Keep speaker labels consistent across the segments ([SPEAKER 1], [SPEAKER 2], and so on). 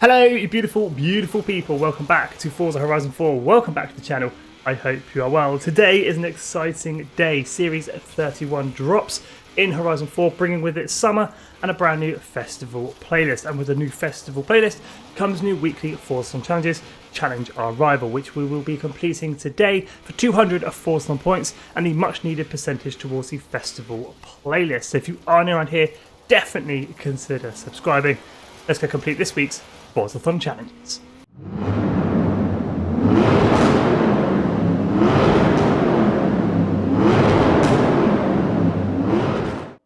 [SPEAKER 1] Hello, you beautiful, beautiful people. Welcome back to Forza Horizon 4. Welcome back to the channel. I hope you are well. Today is an exciting day. Series 31 drops in Horizon 4, bringing with it summer and a brand new festival playlist. And with a new festival playlist comes new weekly Forzathon challenges. Challenge our rival, which we will be completing today for 200 of Forzathon points and the much needed percentage towards the festival playlist. So if you are new around here, definitely consider subscribing. Let's go complete this week's Forzathon challenges.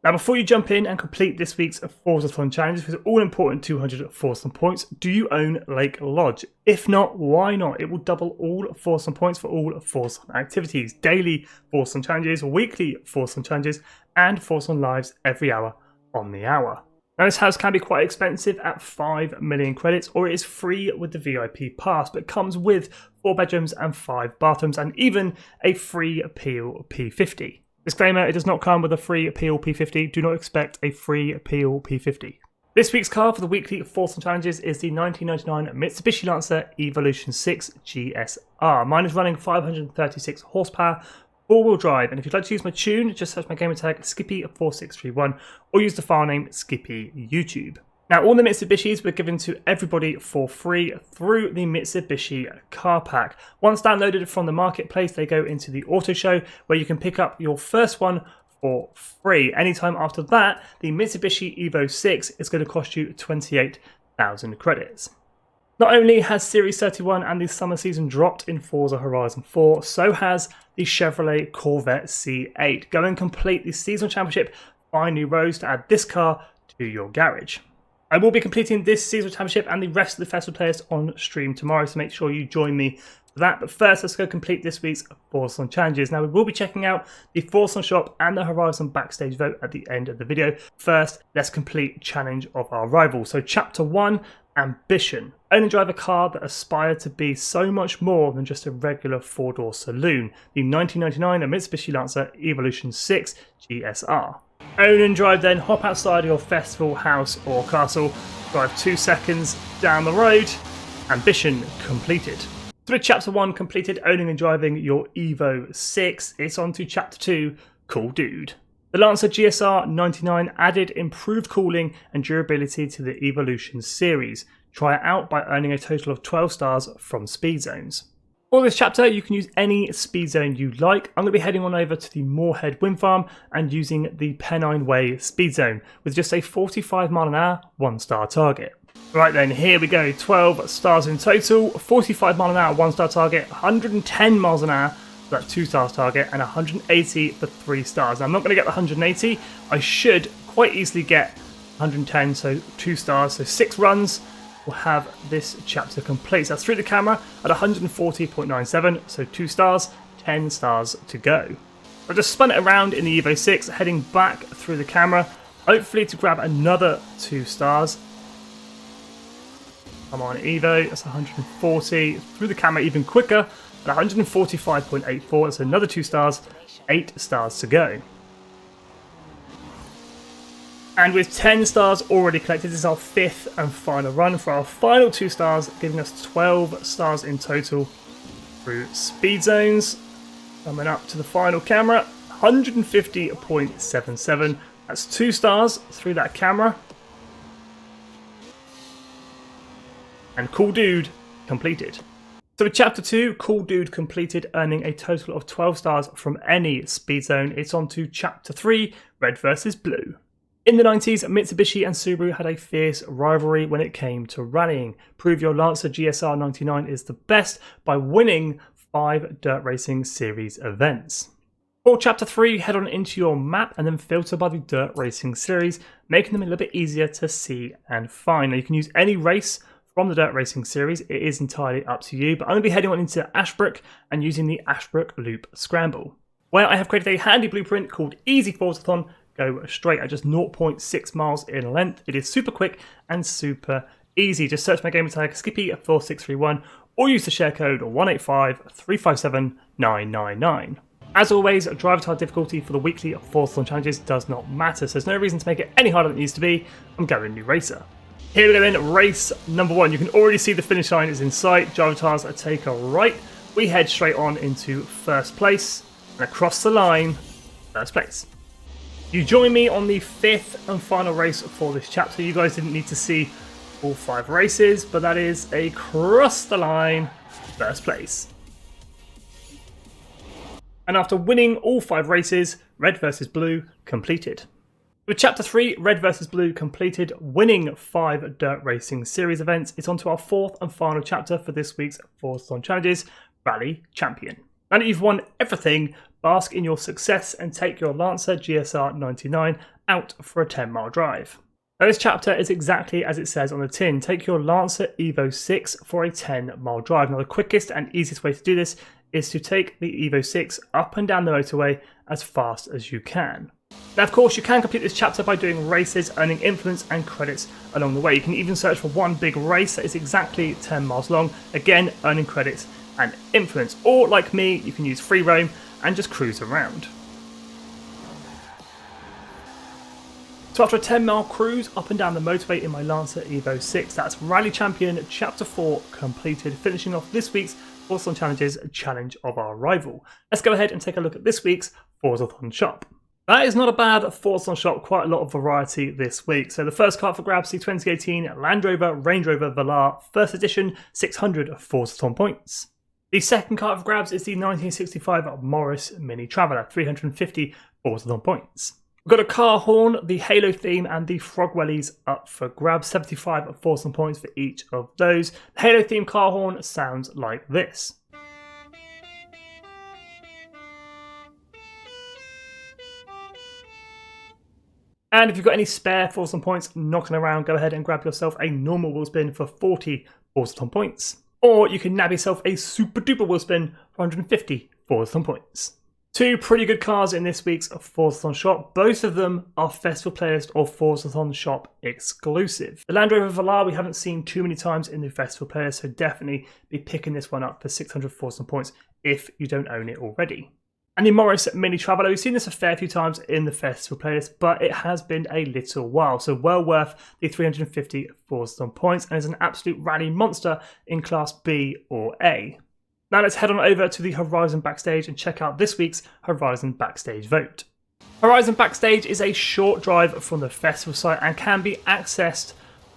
[SPEAKER 1] Now, before you jump in and complete this week's Forzathon challenges, for the all-important 200 Forzathon points, do you own Lake Lodge? If not, why not? It will double all Forzathon points for all Forzathon activities, daily Forzathon challenges, weekly Forzathon challenges, and Forzathon lives every hour on the hour. Now, this house can be quite expensive at 5 million credits, or it is free with the VIP pass, but comes with 4 bedrooms and 5 bathrooms, and even a free appeal P50. Disclaimer, it does not come with a free appeal P50. Do not expect a free appeal P50. This week's car for the weekly Forzathon challenges is the 1999 Mitsubishi Lancer Evolution 6 GSR. Mine is running 536 horsepower, all-wheel drive, and if you'd like to use my tune, just search my gamer tag Skippy4631 or use the file name Skippy YouTube. Now, all the Mitsubishis were given to everybody for free through the Mitsubishi car pack. Once downloaded from the marketplace, they go into the auto show where you can pick up your first one for free. Anytime after that, the Mitsubishi Evo 6 is going to cost you 28,000 credits. Not only has Series 31 and the summer season dropped in Forza Horizon 4, so has the Chevrolet Corvette C8. Go and complete the seasonal championship, find new roads to add this car to your garage. I will be completing this seasonal championship and the rest of the festival players on stream tomorrow, so make sure you join me for that. But first, let's go complete this week's Forzathon challenges. Now, we will be checking out the Forzathon shop and the Horizon backstage vote at the end of the video. First, let's complete challenge of our rival. So, Chapter 1, Ambition. Own and drive a car that aspired to be so much more than just a regular 4-door saloon. The 1999 Mitsubishi Lancer Evolution 6 GSR. Own and drive, then hop outside your festival, house or castle, drive 2 seconds down the road, ambition completed. So with Chapter 1 completed, owning and driving your Evo 6, it's on to Chapter 2, Cool Dude. The Lancer GSR 99 added improved cooling and durability to the Evolution series. Try it out by earning a total of 12 stars from speed zones. For this chapter, you can use any speed zone you like. I'm going to be heading on over to the Moorhead Wind Farm and using the Pennine Way speed zone with just a 45 mile an hour 1-star target. Right then, here we go. 12 stars in total, 45 mile an hour 1-star target, 110 miles an hour for that 2-star target, and 180 for 3 stars. Now, I'm not going to get the 180. I should quite easily get 110, so 2 stars, so 6 runs will have this chapter complete. So that's through the camera at 140.97, so 2 stars, 10 stars to go. I just spun it around in the Evo 6, heading back through the camera, hopefully to grab another 2 stars. Come on, Evo, that's 140, through the camera even quicker, at 145.84, that's another 2 stars, 8 stars to go. And with 10 stars already collected, this is our 5th and final run for our final 2 stars, giving us 12 stars in total through speed zones. Coming up to the final camera, 150.77. That's 2 stars through that camera. And Cool Dude completed. So with Chapter 2, Cool Dude completed, earning a total of 12 stars from any speed zone. It's on to Chapter 3, Red versus Blue. In the 90s, Mitsubishi and Subaru had a fierce rivalry when it came to rallying. Prove your Lancer GSR 99 is the best by winning 5 Dirt Racing Series events. For Chapter 3, head on into your map and then filter by the Dirt Racing Series, making them a little bit easier to see and find. Now, you can use any race from the Dirt Racing Series, it is entirely up to you, but I'm going to be heading on into Ashbrook and using the Ashbrook Loop Scramble, where I have created a handy blueprint called Easy Forzathon. Go straight at just 0.6 miles in length. It is super quick and super easy. Just search my gamer tag Skippy4631 or use the share code 185357999. As always, driver tire difficulty for the weekly Forzathon challenges does not matter, so there's no reason to make it any harder than it needs to be. I'm going new racer. Here we go then, race number 1. You can already see the finish line is in sight. Driver tires take a right. We head straight on into first place. And across the line, first place. You join me on the 5th and final race for this chapter. You guys didn't need to see all 5 races, but that is across the line, first place. And after winning all 5 races, red versus blue completed. With Chapter 3, Red vs Blue completed, winning 5 dirt racing series events, it's on to our 4th and final chapter for this week's Forzathon Challenges, Rally Champion. Now that you've won everything, bask in your success and take your Lancer GSR 99 out for a 10-mile drive. Now this chapter is exactly as it says on the tin. Take your Lancer Evo 6 for a 10-mile drive. Now the quickest and easiest way to do this is to take the Evo 6 up and down the motorway as fast as you can. Now, of course, you can complete this chapter by doing races, earning influence and credits along the way. You can even search for one big race that is exactly 10 miles long, again, earning credits and influence. Or, like me, you can use free roam and just cruise around. So after a 10-mile cruise up and down the motorway in my Lancer Evo 6, that's Rally Champion Chapter 4 completed, finishing off this week's Forzathon Challenges Challenge of Our Rival. Let's go ahead and take a look at this week's Forzathon shop. That is not a bad Forzathon shop, quite a lot of variety this week. So the first car for grabs, the 2018 Land Rover Range Rover Velar First Edition, 600 Forzathon points. The second car for grabs is the 1965 Morris Mini Traveller, 350 Forzathon points. We've got a car horn, the Halo theme and the Frog Wellies up for grabs, 75 Forzathon points for each of those. The Halo theme car horn sounds like this. And if you've got any spare Forzathon points knocking around, go ahead and grab yourself a normal wheel spin for 40 Forzathon points. Or you can nab yourself a super duper wheel spin for 150 Forzathon points. 2 pretty good cars in this week's Forzathon shop. Both of them are Festival Playlist or Forzathon shop exclusive. The Land Rover Velar we haven't seen too many times in the Festival Playlist, so definitely be picking this one up for 600 Forzathon points if you don't own it already. And the Morris Mini Traveller, we've seen this a fair few times in the Festival Playlist, but it has been a little while, so well worth the 350 Forzathon points and is an absolute rally monster in Class B or A. Now let's head on over to the Horizon Backstage and check out this week's Horizon Backstage vote. Horizon Backstage is a short drive from the festival site and can be accessed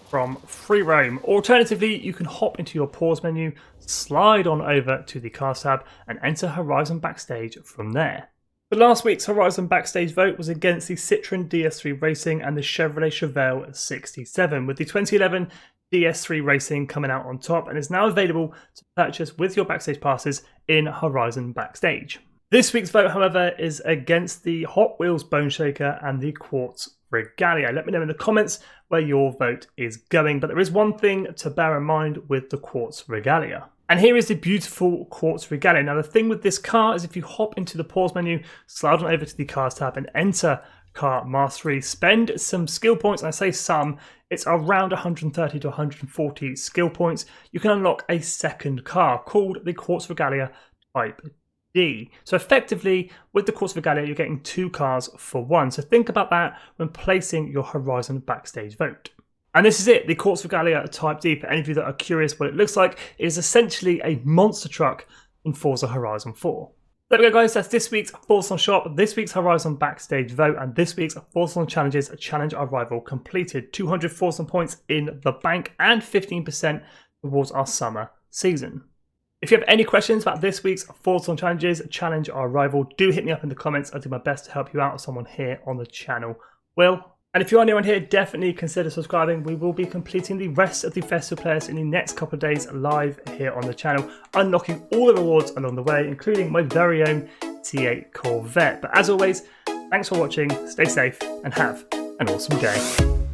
[SPEAKER 1] from free roam. Alternatively, you can hop into your pause menu, slide on over to the cars tab and enter Horizon Backstage from there. The last week's Horizon Backstage vote was against the Citroën DS3 Racing and the Chevrolet Chevelle 67, with the 2011 DS3 Racing coming out on top and is now available to purchase with your Backstage passes in Horizon Backstage. This week's vote, however, is against the Hot Wheels Bone Shaker and the Quartz Regalia. Let me know in the comments where your vote is going, but there is one thing to bear in mind with the Quartz Regalia. And here is the beautiful Quartz Regalia. Now the thing with this car is if you hop into the pause menu, slide on over to the cars tab and enter Car Mastery, spend some skill points, and I say some, it's around 130 to 140 skill points, you can unlock a second car called the Quartz Regalia Type D. So effectively, with the Quartz Regalia, you're getting 2 cars for 1. So think about that when placing your Horizon Backstage vote. And this is it, the Quartz Regalia Type D. For any of you that are curious what it looks like, it is essentially a monster truck in Forza Horizon 4. There we go, guys, that's this week's Forzathon shop, this week's Horizon Backstage vote, and this week's Forzathon Challenges Challenge Our Rival completed. 200 Forzathon points in the bank and 15% towards our summer season. If you have any questions about this week's Forzathon Challenges Challenge Our Rival, do hit me up in the comments. I'll do my best to help you out, or someone here on the channel will. And if you are new on here, definitely consider subscribing. We will be completing the rest of the Festival Players in the next couple of days live here on the channel, unlocking all the rewards along the way, including my very own T8 Corvette. But as always, thanks for watching, stay safe, and have an awesome day.